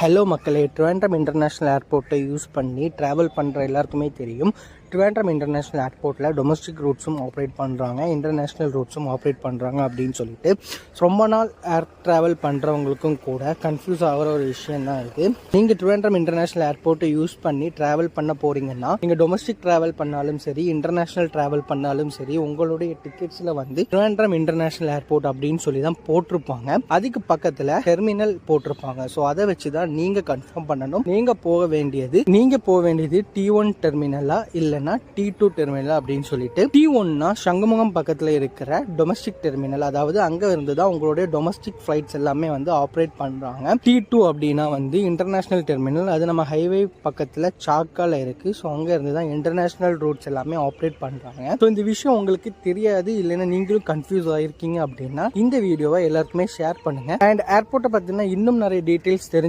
Hello மக்களே, Trivandrum international ஏர்போர்ட்டை use பண்ணி travel பண்ணுற எல்லாருக்குமே தெரியும். ட்ரிவாண்ட்ரம் இன்டர்நேஷ்னல் ஏர்போர்ட்டில் டொமஸ்டிக் ரூட்ஸும் ஆப்ரேட் பண்ணுறாங்க, இன்டர்நேஷ்னல் ரூட்ஸும் ஆப்ரேட் பண்ணுறாங்க அப்படின்னு சொல்லிட்டு ரொம்ப நாள் ஏர் ட்ராவல் பண்ணுறவங்களுக்கும் கூட கன்ஃபியூஸ் ஆகிற ஒரு விஷயம் தான் இருக்குது. நீங்கள் ட்ரிவாண்ட்ரம் இன்டர்நேஷ்னல் ஏர்போர்ட்டை யூஸ் பண்ணி ட்ராவல் பண்ண போகிறீங்கன்னா, நீங்கள் டொமஸ்டிக் ட்ராவல் பண்ணாலும் சரி, இன்டர்நேஷ்னல் ட்ராவல் பண்ணாலும் சரி, உங்களுடைய டிக்கெட்ஸில் வந்து ட்ரிவாண்ட்ரம் இன்டர்நேஷ்னல் ஏர்போர்ட் அப்படின்னு சொல்லி தான் போட்டிருப்பாங்க. அதுக்கு பக்கத்தில் டெர்மினல் போட்டிருப்பாங்க. ஸோ அதை வச்சு தான் நீங்கள் கன்ஃபார்ம் பண்ணணும். நீங்கள் போக வேண்டியது T1 டெர்மினலா இல்லைன்னா T2 டெர்மினல் அப்படின்னு சொல்லிட்டு. T1னா சங்கமுகம் பக்கத்தில் இருக்கிற டொமஸ்டிக் டெர்மினல், அதாவது அங்கே இருந்து தான் உங்களுடைய டொமஸ்டிக் ஃப்ளைட்ஸ் எல்லாமே வந்து ஆப்ரேட் பண்ணுறாங்க. T2 அப்படின்னா வந்து இன்டர்நேஷ்னல் டெர்மினல், அது நம்ம ஹைவே பக்கத்தில் சாக்கால இருக்குது. ஸோ அங்கே இருந்து தான் இன்டர்நேஷ்னல் ரூட்ஸ் எல்லாமே ஆப்ரேட் பண்ணுறாங்க. ஸோ இந்த விஷயம் உங்களுக்கு தெரியாது, இல்லைன்னா நீங்களும் கன்ஃபியூஸ் ஆகிருக்கீங்க அப்படின்னா இந்த வீடியோவை எல்லாருக்குமே ஷேர் பண்ணுங்கள். அண்ட் ஏர்போர்ட்டை பற்றினா இன்னும் நிறைய டீட்டெயில்ஸ் தெரிஞ்சு